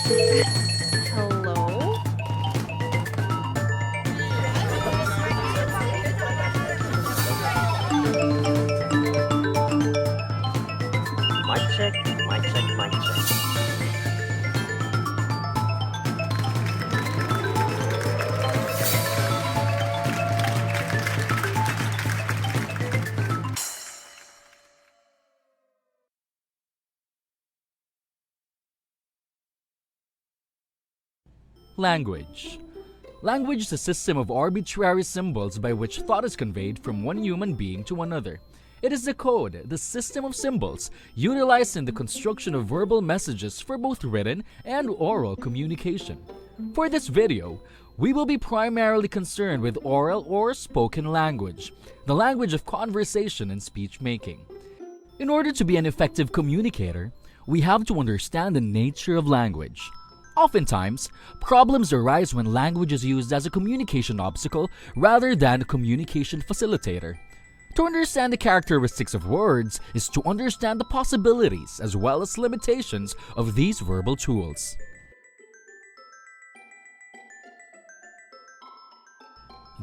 Hello? Mic check, mic check, mic check. Language. Language is a system of arbitrary symbols by which thought is conveyed from one human being to another. It is the code, the system of symbols, utilized in the construction of verbal messages for both written and oral communication. For this video, we will be primarily concerned with oral or spoken language, the language of conversation and speech making. In order to be an effective communicator, we have to understand the nature of language. Oftentimes, problems arise when language is used as a communication obstacle rather than a communication facilitator. To understand the characteristics of words is to understand the possibilities as well as limitations of these verbal tools.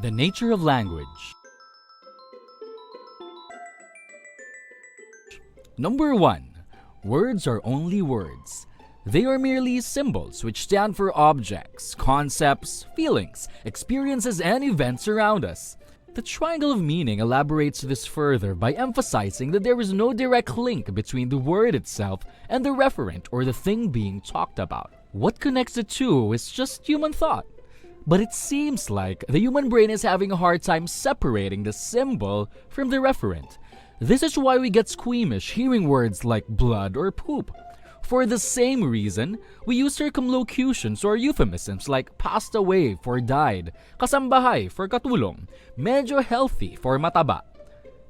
The nature of language. Number 1. Words are only words. They are merely symbols which stand for objects, concepts, feelings, experiences, and events around us. The triangle of meaning elaborates this further by emphasizing that there is no direct link between the word itself and the referent or the thing being talked about. What connects the two is just human thought. But it seems like the human brain is having a hard time separating the symbol from the referent. This is why we get squeamish hearing words like blood or poop. For the same reason, we use circumlocutions or euphemisms like passed away for died, kasambahay for katulong, medyo healthy for mataba.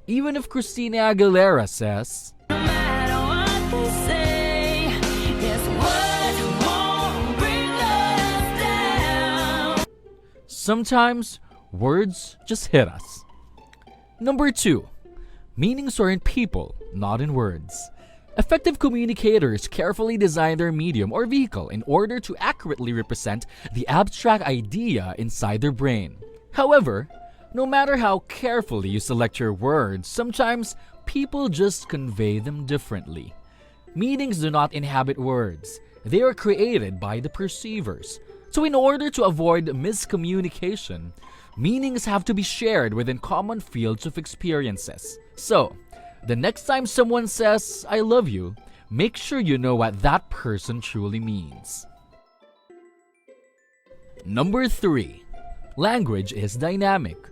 Even if Christina Aguilera says, "No matter what they say, yes, words won't bring us down." Sometimes, words just hit us. Number 2. Meanings are in people, not in words. Effective communicators carefully design their medium or vehicle in order to accurately represent the abstract idea inside their brain. However, no matter how carefully you select your words, sometimes people just convey them differently. Meanings do not inhabit words. They are created by the perceivers. So in order to avoid miscommunication, meanings have to be shared within common fields of experiences. So, the next time someone says, "I love you," make sure you know what that person truly means. Number 3. Language is dynamic.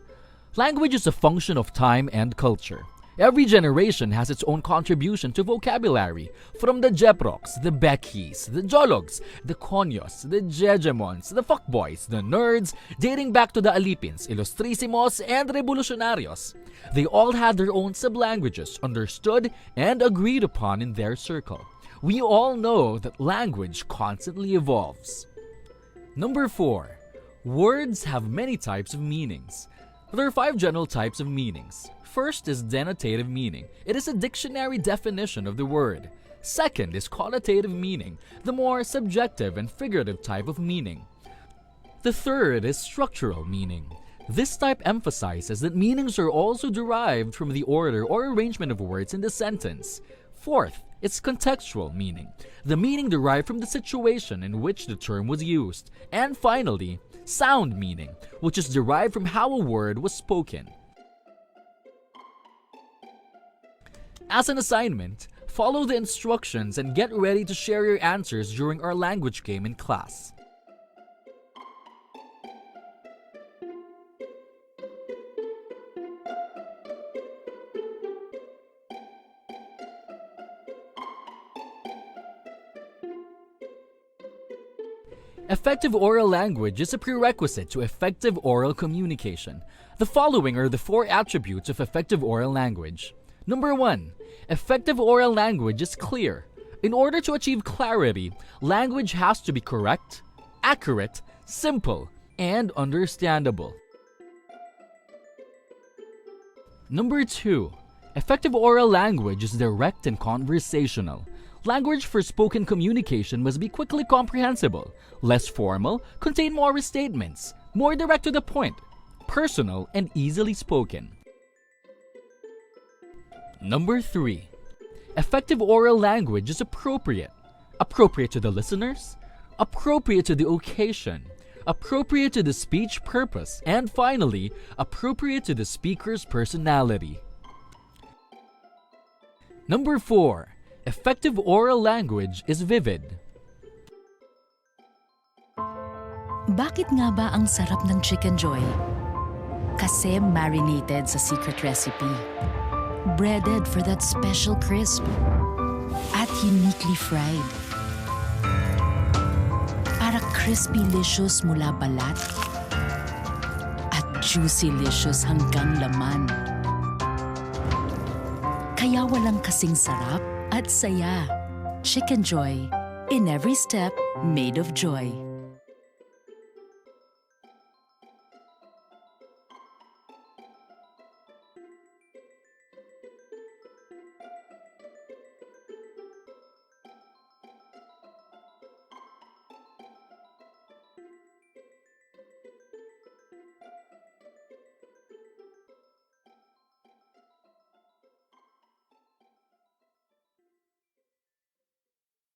Language is a function of time and culture. Every generation has its own contribution to vocabulary, from the Jeprox, the Beckies, the Jologs, the Conyos, the Jejemons, the Fuckboys, the Nerds, dating back to the Alipins, Ilustrissimos, and Revolucionarios. They all had their own sub-languages, understood and agreed upon in their circle. We all know that language constantly evolves. Number 4. Words have many types of meanings. There are 5 general types of meanings. First is denotative meaning. It is a dictionary definition of the word. Second is connotative meaning, the more subjective and figurative type of meaning. The third is structural meaning. This type emphasizes that meanings are also derived from the order or arrangement of words in the sentence. Fourth, it's contextual meaning, the meaning derived from the situation in which the term was used. And finally, sound meaning, which is derived from how a word was spoken. As an assignment, follow the instructions and get ready to share your answers during our language game in class. Effective oral language is a prerequisite to effective oral communication. The following are the 4 attributes of effective oral language. Number 1. Effective oral language is clear. In order to achieve clarity, language has to be correct, accurate, simple, and understandable. Number 2. Effective oral language is direct and conversational. Language for spoken communication must be quickly comprehensible, less formal, contain more statements, more direct to the point, personal, and easily spoken. Number 3. Effective oral language is appropriate. Appropriate to the listeners, appropriate to the occasion, appropriate to the speech purpose, and finally, appropriate to the speaker's personality. Number 4. Effective oral language is vivid. Bakit nga ba ang sarap ng Chicken Joy? Kasi marinated sa secret recipe. Breaded for that special crisp. At uniquely fried. Para crispy-licious mula balat. At juicy-licious hanggang laman. Kaya walang kasing sarap at saya. Chicken Joy. In every step, made of joy.